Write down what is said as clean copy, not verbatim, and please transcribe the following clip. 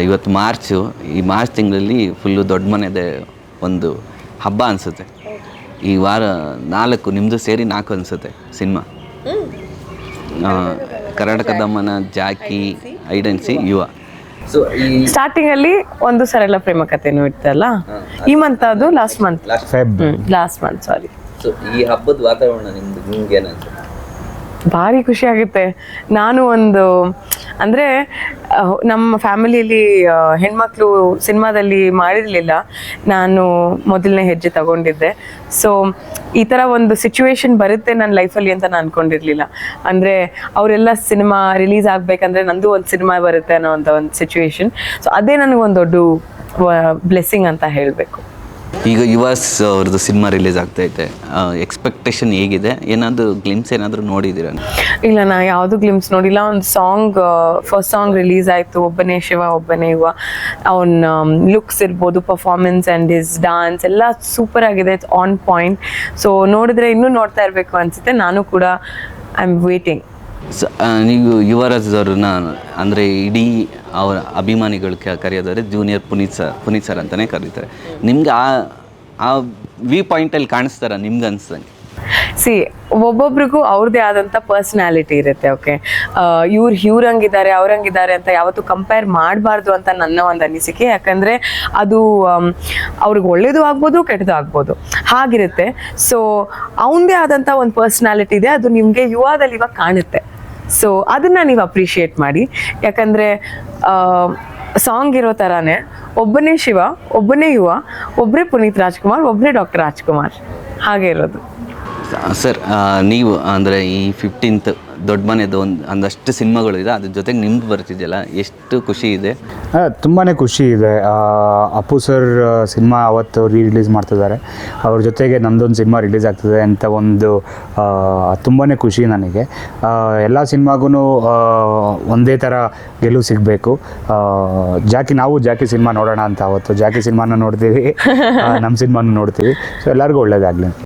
ಇವತ್ತು ಮಾರ್ಚು, ಈ ಮಾರ್ಚ್ ತಿಂಗಳಲ್ಲಿ ಫುಲ್ಲು ದೊಡ್ಡ ಮನೆದೆ ಒಂದು ಹಬ್ಬ ಅನಿಸುತ್ತೆ. ಈ ವಾರ 4 ನಿಮ್ಮದು ಸೇರಿ 4 ಅನಿಸುತ್ತೆ ಸಿನಿಮಾ. ಕರ್ನಾಟಕದಮ್ಮನ, ಜಾಕಿ, ಐಡೆನ್ಸಿ, ಯುವ. ಸೊ ಈ ಸ್ಟಾರ್ಟಿಂಗ್ ಅಲ್ಲಿ ಒಂದು ಸರಳ ಪ್ರೇಮ ಕಥೆನೂ ಇರ್ತಲ್ಲ, ಈ ಮಂತ್ ಅದು ಲಾಸ್ಟ್ ಮಂತ್ ಸಾರಿ. ಸೊ ಈ ಹಬ್ಬದ ವಾತಾವರಣ ನಿಮ್ಗೆ ಏನಂತ? ಭಾರಿ ಖುಷಿ ಆಗುತ್ತೆ. ನಾನು ಒಂದು ಅಂದರೆ ನಮ್ಮ ಫ್ಯಾಮಿಲಿಯಲ್ಲಿ ಹೆಣ್ಮಕ್ಳು ಸಿನಿಮಾದಲ್ಲಿ ಮಾಡಿರಲಿಲ್ಲ, ನಾನು ಮೊದಲನೇ ಹೆಜ್ಜೆ ತಗೊಂಡಿದ್ದೆ. ಸೊ ಈ ಥರ ಒಂದು ಸಿಚುವೇಶನ್ ಬರುತ್ತೆ ನನ್ನ ಲೈಫಲ್ಲಿ ಅಂತ ನಾನು ಅಂದ್ಕೊಂಡಿರಲಿಲ್ಲ. ಅಂದರೆ ಅವರೆಲ್ಲ ಸಿನಿಮಾ ರಿಲೀಸ್ ಆಗಬೇಕಂದ್ರೆ ನಂದು ಒಂದು ಸಿನಿಮಾ ಬರುತ್ತೆ ಅನ್ನೋ ಒಂದು ಸಿಚುವೇಶನ್. ಸೊ ಅದೇ ನನಗೊಂದು ದೊಡ್ಡ ಬ್ಲೆಸ್ಸಿಂಗ್ ಅಂತ ಹೇಳಬೇಕು. ಈಗ ಯುವಾಸ್ ಅವ್ರದ್ದು ಸಿನಿಮಾ ರಿಲೀಸ್ ಆಗ್ತೈತೆ, ಎಕ್ಸ್ಪೆಕ್ಟೇಷನ್ ಹೇಗಿದೆ? ಏನಾದರೂ ಗ್ಲಿಮ್ಸ್ ಏನಾದರೂ ನೋಡಿದ್ದೀರಾ? ಇಲ್ಲ, ನಾ ಯಾವುದು ಗ್ಲಿಮ್ಸ್ ನೋಡಿಲ್ಲ. ಒಂದು ಸಾಂಗ್, ಫಸ್ಟ್ ಸಾಂಗ್ ರಿಲೀಸ್ ಆಯಿತು, ಒಬ್ಬನೇ ಶಿವ ಒಬ್ಬನೇ ಯುವ. ಅವನ ಲುಕ್ಸ್ ಇರ್ಬೋದು, ಪರ್ಫಾರ್ಮೆನ್ಸ್ ಆ್ಯಂಡ್ ಹಿಸ್ ಡಾನ್ಸ್ ಎಲ್ಲ ಸೂಪರ್ ಆಗಿದೆ, ಇಟ್ಸ್ ಆನ್ ಪಾಯಿಂಟ್. ಸೊ ನೋಡಿದ್ರೆ ಇನ್ನೂ ನೋಡ್ತಾ ಇರಬೇಕು ಅನಿಸುತ್ತೆ. ನಾನು ಕೂಡ ಐ ಆಮ್ ವೇಟಿಂಗ್. ನೀವು ಯುವರಾಜ್ ಅವ್ರನ್ನ ಅಂದರೆ ಇಡೀ ಅವರ ಅಭಿಮಾನಿಗಳು ಕರೆಯೋದಾದ್ರೆ ಜೂನಿಯರ್ ಪುನೀತ್ ಸರ್ ಅಂತಲೇ ಕರೀತಾರೆ. ನಿಮ್ಗೆ ಆ ವಿ ಪಾಯಿಂಟಲ್ಲಿ ಕಾಣಿಸ್ತಾರ ನಿಮ್ಗೆ ಅನ್ಸ್ದಂಗೆ? ಒಬ್ಬೊಬ್ರಿಗೂ ಅವ್ರದ್ದೇ ಆದಂಥ ಪರ್ಸ್ನಾಲಿಟಿ ಇರುತ್ತೆ. ಓಕೆ, ಇವ್ರು ಹಂಗಿದ್ದಾರೆ ಅವ್ರಂಗಿದ್ದಾರೆ ಅಂತ ಯಾವತ್ತೂ ಕಂಪೇರ್ ಮಾಡಬಾರ್ದು ಅಂತ ನನ್ನ ಒಂದು ಅನಿಸಿಕೆ. ಯಾಕಂದರೆ ಅದು ಅವ್ರಿಗೆ ಒಳ್ಳೇದು ಆಗ್ಬೋದು, ಕೆಟ್ಟದ್ದು ಆಗ್ಬೋದು, ಹಾಗಿರುತ್ತೆ. ಸೊ ಅವನದೇ ಆದಂಥ ಒಂದು ಪರ್ಸ್ನಾಲಿಟಿ ಇದೆ, ಅದು ನಿಮಗೆ ಯುವದಲ್ಲಿ ಇವಾಗ ಕಾಣುತ್ತೆ. ಸೊ ಅದನ್ನು ನೀವು ಅಪ್ರಿಷಿಯೇಟ್ ಮಾಡಿ. ಯಾಕಂದರೆ ಸಾಂಗ್ ಇರೋ ಥರನೇ ಒಬ್ಬನೇ ಶಿವ ಒಬ್ಬನೇ ಯುವ, ಒಬ್ಬರೇ ಪುನೀತ್ ರಾಜ್ಕುಮಾರ್, ಒಬ್ಬರೇ ಡಾಕ್ಟರ್ ರಾಜ್ಕುಮಾರ್, ಹಾಗೆ ಇರೋದು. ಸರ್, ನೀವು ಅಂದರೆ ಈ 15th ದೊಡ್ಡ ಮನೆದು ಒಂದಷ್ಟು ಸಿನಿಮಾಗಳಿದೆ, ಅದ್ರ ಜೊತೆಗೆ ನಿಮ್ದು ಬರ್ತಿದೆಯಲ್ಲ, ಎಷ್ಟು ಖುಷಿ ಇದೆ? ತುಂಬಾ ಖುಷಿ ಇದೆ. ಅಪ್ಪು ಸರ್ ಸಿನಿಮಾ ಅವತ್ತು ರಿಲೀಸ್ ಮಾಡ್ತಿದ್ದಾರೆ, ಅವ್ರ ಜೊತೆಗೆ ನಮ್ಮದೊಂದು ಸಿನಿಮಾ ರಿಲೀಸ್ ಆಗ್ತದೆ ಅಂತ ಒಂದು ತುಂಬಾ ಖುಷಿ ನನಗೆ. ಎಲ್ಲ ಸಿನಿಮಾಗೂ ಒಂದೇ ಥರ ಗೆಲುವು ಸಿಗಬೇಕು. ನಾವು ಜಾಕಿ ಸಿನಿಮಾ ನೋಡೋಣ ಅಂತ ಅವತ್ತು ಜಾಕಿ ಸಿನಿಮಾನ ನೋಡ್ತೀವಿ, ನಮ್ಮ ಸಿನಿಮಾನು ನೋಡ್ತೀವಿ. ಸೊ ಎಲ್ಲರಿಗೂ ಒಳ್ಳೇದಾಗಲಿ.